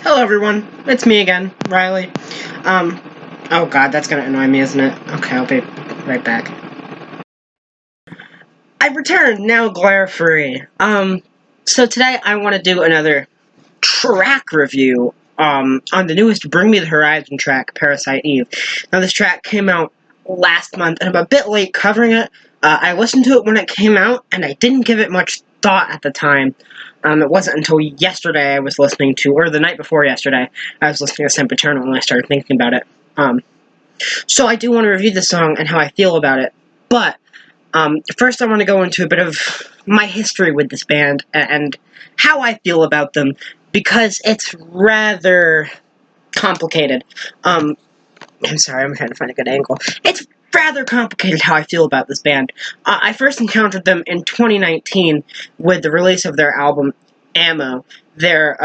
Hello everyone, it's me again, Riley. Oh god, that's gonna annoy me, isn't it? Okay, I'll be right back. I've returned, now glare-free. So today I want to do another track review, on the newest Bring Me the Horizon track, Parasite Eve. Now this track came out last month, and I'm a bit late covering it. I listened to it when it came out, and I didn't give it much thought at the time. It wasn't until yesterday I was listening to, or the night before yesterday, I was listening to Sempiternal and I started thinking about it. So I do want to review the song and how I feel about it, but first I want to go into a bit of my history with this band and how I feel about them, because it's rather complicated. I'm sorry, I'm trying to find a good angle. It's rather complicated how I feel about this band. I first encountered them in 2019 with the release of their album, Ammo. Their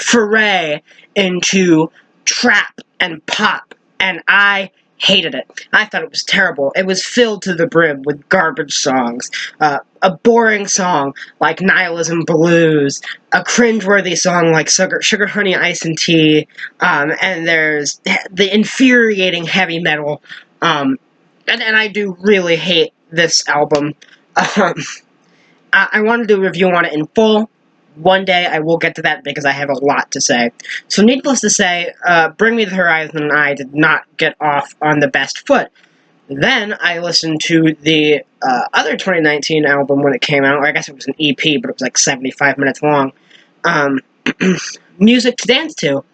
foray into trap and pop, and I hated it. I thought it was terrible. It was filled to the brim with garbage songs. A boring song like Nihilism Blues, a cringeworthy song like Sugar Honey Ice and Tea, and there's the infuriating heavy metal, and I do really hate this album. I want to do a review on it in full. One day I will get to that because I have a lot to say. So needless to say, Bring Me the Horizon and I did not get off on the best foot. Then I listened to the other 2019 album when it came out, or I guess it was an EP, but it was like 75 minutes long, Music to Dance To,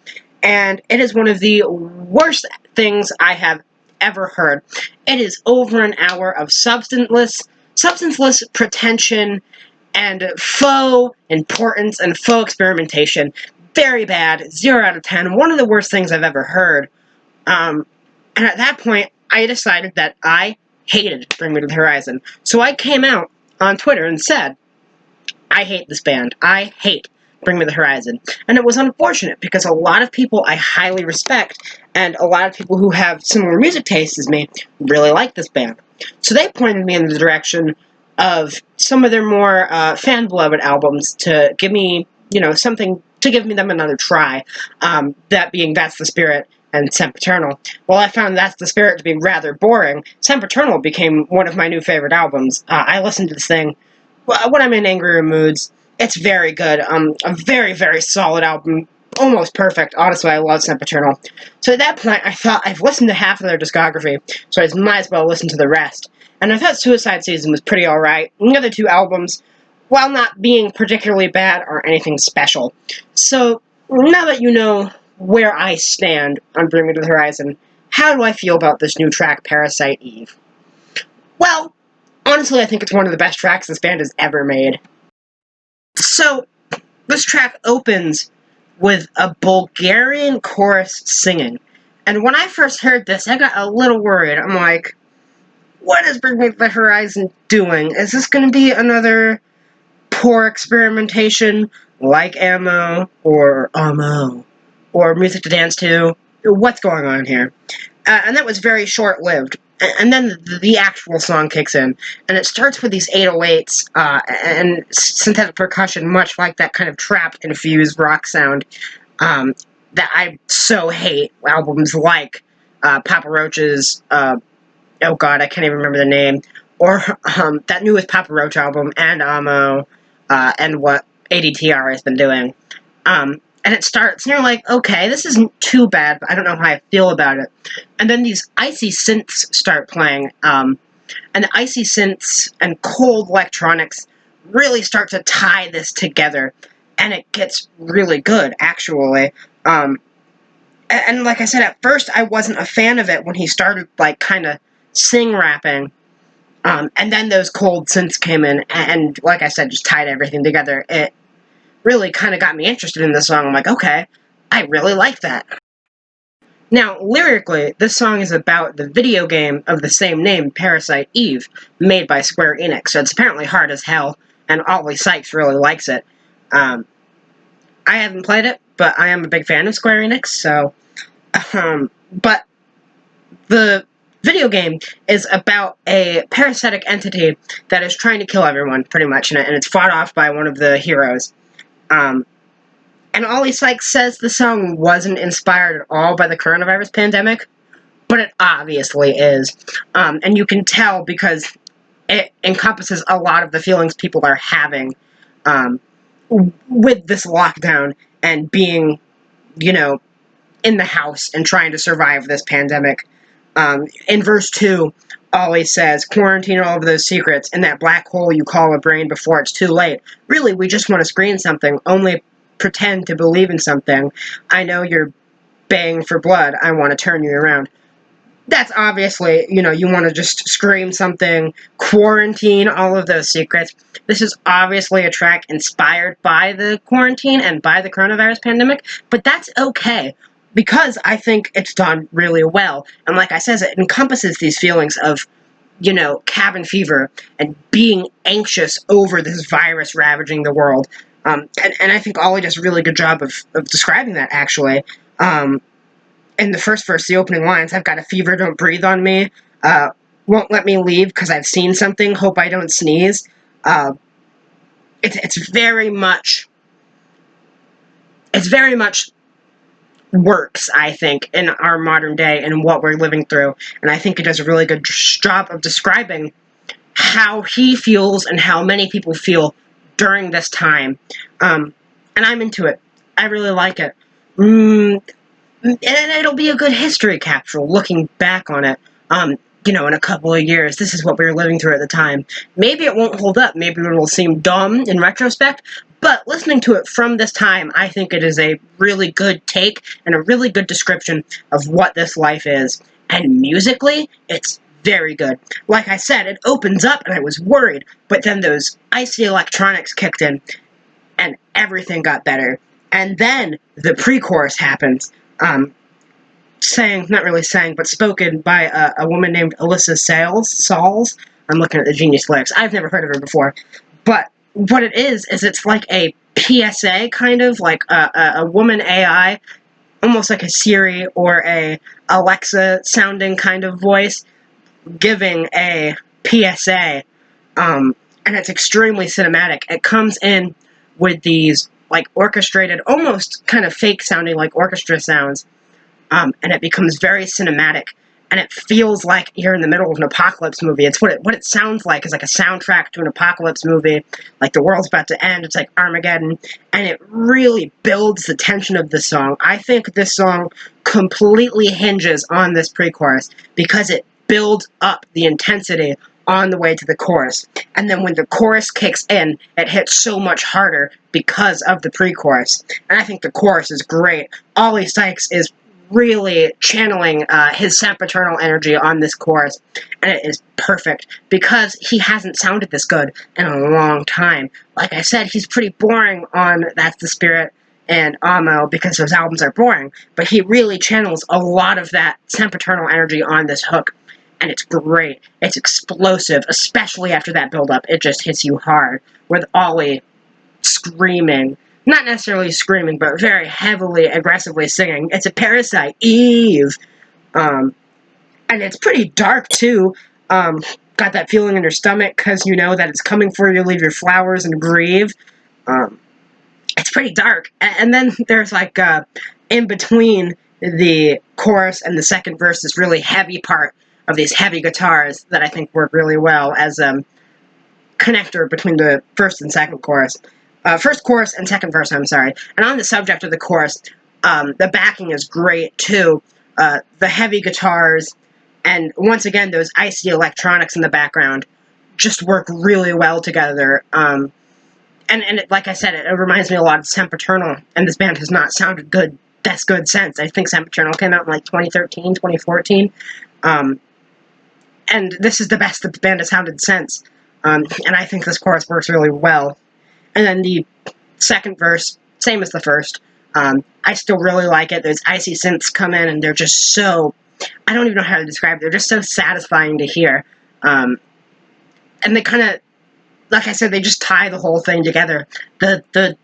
and it is one of the worst things I have ever heard. It is over an hour of substanceless pretension and faux importance and faux experimentation. Very bad, 0 out of 10, one of the worst things I've ever heard. And at that point, I decided that I hated Bring Me to the Horizon. So I came out on Twitter and said, I hate this band. I hate Bring Me the Horizon. And it was unfortunate because a lot of people I highly respect and a lot of people who have similar music tastes as me really like this band. So they pointed me in the direction of some of their more fan-beloved albums to give me, something to give me them another try. That being That's the Spirit and Sempiternal. Well, I found That's the Spirit to be rather boring. Sempiternal became one of my new favorite albums. I listened to this thing when I'm in angrier moods. It's very good. A very, very solid album. Almost perfect. Honestly, I love Sempiternal. So at that point, I thought I've listened to half of their discography, so I might as well listen to the rest. And I thought Suicide Season was pretty alright. The other two albums, while not being particularly bad, aren't anything special. So now that you know where I stand on Bring Me to the Horizon, how do I feel about this new track, Parasite Eve? Well, honestly, I think it's one of the best tracks this band has ever made. So, this track opens with a Bulgarian chorus singing. And when I first heard this, I got a little worried. I'm like, what is Bring Me to the Horizon doing? Is this going to be another poor experimentation like Ammo or Music to Dance To? What's going on here? And that was very short-lived. And then the actual song kicks in, and it starts with these 808s and synthetic percussion, much like that kind of trap-infused rock sound that I so hate. Albums like Papa Roach's, oh god, I can't even remember the name, or that newest Papa Roach album, and Ammo, and what ADTR has been doing. And it starts, and you're like, okay, this isn't too bad, but I don't know how I feel about it. And then these icy synths start playing, and the icy synths and cold electronics really start to tie this together, and it gets really good, actually. And like I said, at first I wasn't a fan of it when he started, like, kind of sing-rapping, and then those cold synths came in, and like I said, just tied everything together. It really kind of got me interested in the song. I'm like, okay, I really like that. Now, lyrically, this song is about the video game of the same name, Parasite Eve, made by Square Enix, so it's apparently hard as hell, and Ollie Sykes really likes it. I haven't played it, but I am a big fan of Square Enix, so, but the video game is about a parasitic entity that is trying to kill everyone, pretty much, and it's fought off by one of the heroes. And Ollie Sykes says the song wasn't inspired at all by the coronavirus pandemic, but it obviously is. And you can tell because it encompasses a lot of the feelings people are having um, with this lockdown and being, you know, in the house and trying to survive this pandemic. In verse 2, Ollie says, quarantine all of those secrets in that black hole you call a brain before it's too late. Really, we just want to screen something, only pretend to believe in something. I know you're baying for blood. I want to turn you around. That's obviously, you want to just scream something, quarantine all of those secrets. This is obviously a track inspired by the quarantine and by the coronavirus pandemic, but that's okay because I think it's done really well. And like I said, it encompasses these feelings of, cabin fever and being anxious over this virus ravaging the world. And I think Ollie does a really good job of describing that, actually. In the first verse, the opening lines, I've got a fever, don't breathe on me, won't let me leave because I've seen something, hope I don't sneeze. Uh, it's very much works, I think, in our modern day and what we're living through. And I think it does a really good job of describing how he feels and how many people feel during this time. And I'm into it. I really like it. And it'll be a good history capsule looking back on it. In a couple of years, this is what we were living through at the time. Maybe it won't hold up. Maybe it will seem dumb in retrospect. But listening to it from this time, I think it is a really good take and a really good description of what this life is. And musically, it's very good. Like I said, it opens up and I was worried, but then those icy electronics kicked in and everything got better. And then the pre-chorus happens. Not really sang, but spoken by a woman named Alyssa Sauls. I'm looking at the Genius lyrics. I've never heard of her before. But what it is it's like a PSA, kind of, like a woman AI, almost like a Siri or a Alexa sounding kind of voice, giving a PSA. And it's extremely cinematic. It comes in with these, like, orchestrated, almost kind of fake sounding, like orchestra sounds. And it becomes very cinematic, and it feels like you're in the middle of an apocalypse movie. It's what it sounds like is like a soundtrack to an apocalypse movie, like the world's about to end. It's like Armageddon, and it really builds the tension of the song. I think this song completely hinges on this pre-chorus because it builds up the intensity on the way to the chorus. And then when the chorus kicks in, it hits so much harder because of the pre-chorus. And I think the chorus is great. Ollie Sykes is really channeling his sempiternal energy on this chorus, and it is perfect because he hasn't sounded this good in a long time. Like I said, he's pretty boring on That's the Spirit and Amo because those albums are boring, but he really channels a lot of that sempiternal energy on this hook, and it's great. It's explosive, especially after that build-up. It just hits you hard with Ollie screaming. Not necessarily screaming, but very heavily, aggressively singing. It's a Parasite Eve. And it's pretty dark, too. Got that feeling in your stomach because you know that it's coming for you to leave your flowers and grieve. It's pretty dark. And then there's, like, in between the chorus and the second verse, this really heavy part of these heavy guitars that I think work really well as a connector between the first and second chorus. First chorus and second verse, I'm sorry. And on the subject of the chorus, the backing is great, too. The heavy guitars, and once again, those icy electronics in the background just work really well together. And like I said, it reminds me a lot of Sempiternal, and this band has not sounded good. That's good since. I think Sempiternal came out in, like, 2013, 2014. And this is the best that the band has sounded since. And I think this chorus works really well. And then the second verse, same as the first. I still really like it. Those icy synths come in, and they're just so... I don't even know how to describe it. They're just so satisfying to hear. And they kind of... Like I said, they just tie the whole thing together. The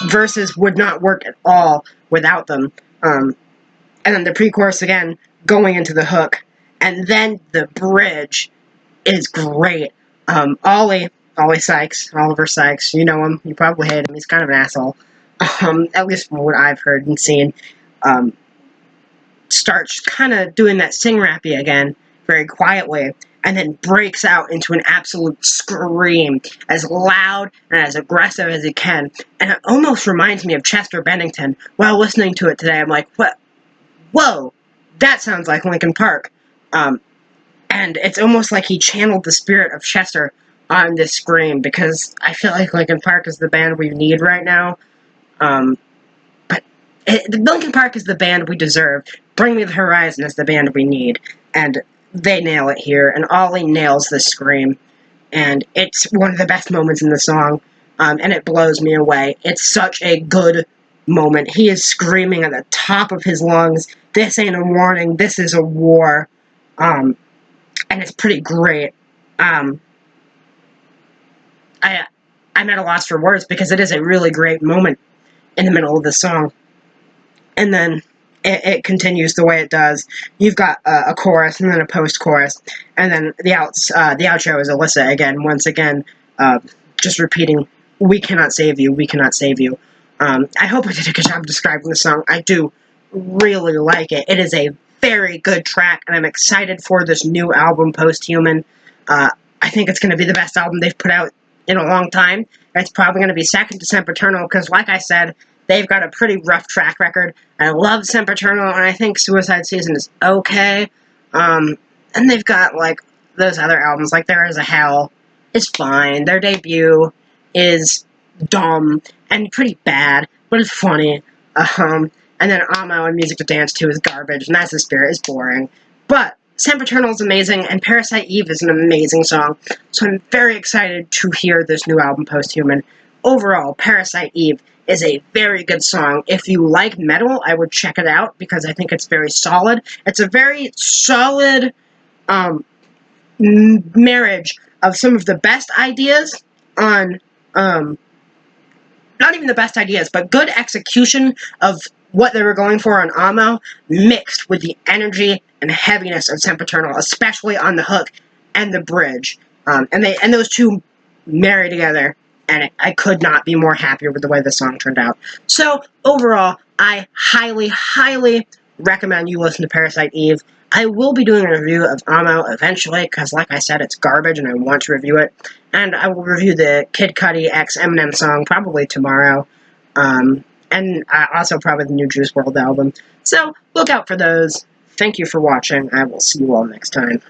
verses would not work at all without them. And then the pre-chorus, again, going into the hook. And then the bridge is great. Oliver Sykes, you know him, you probably hate him, he's kind of an asshole. at least from what I've heard and seen, um, starts kind of doing that sing rappy again, very quietly, and then breaks out into an absolute scream, as loud and as aggressive as he can. And it almost reminds me of Chester Bennington. While listening to it today, I'm like, what? Whoa, that sounds like Linkin Park. Um, and it's almost like he channeled the spirit of Chester on this scream, because I feel like Linkin Park is the band we need right now. Um, but Linkin Park is the band we deserve. Bring Me the Horizon is the band we need, and they nail it here. And Ollie nails this scream, and it's one of the best moments in the song, and it blows me away. It's such a good moment. He is screaming at the top of his lungs. This ain't a warning. This is a war, and it's pretty great. Um, I I'm at a loss for words because it is a really great moment in the middle of the song. And then it continues the way it does. You've got a chorus and then a post-chorus, and then the outro is Alyssa again, once again, just repeating, "We cannot save you, we cannot save you." I hope I did a good job describing the song. I do really like it. It is a very good track, and I'm excited for this new album, Posthuman. I think it's going to be the best album they've put out in a long time. It's probably going to be second to Sempiternal, because, like I said, they've got a pretty rough track record. I love Sempiternal, and I think Suicide Season is okay. And they've got, like, those other albums, like There Is a Hell, is fine. Their debut is dumb and pretty bad, but it's funny. And then Amo and Music to Dance To is garbage, and That's the Spirit is boring. But Sempiternal is amazing, and Parasite Eve is an amazing song, so I'm very excited to hear this new album, Posthuman. Overall, Parasite Eve is a very good song. If you like metal, I would check it out, because I think it's very solid. It's a very solid marriage of some of the best ideas on, not even the best ideas, but good execution of what they were going for on Amo, mixed with the energy and heaviness of Sempiternal, especially on the hook and the bridge. And those two marry together, and I could not be more happier with the way the song turned out. So, overall, I highly, highly recommend you listen to Parasite Eve. I will be doing a review of Amo eventually, because, like I said, it's garbage, and I want to review it. And I will review the Kid Cudi x Eminem song probably tomorrow. And also probably the new Juice WRLD album. So, look out for those. Thank you for watching. I will see you all next time.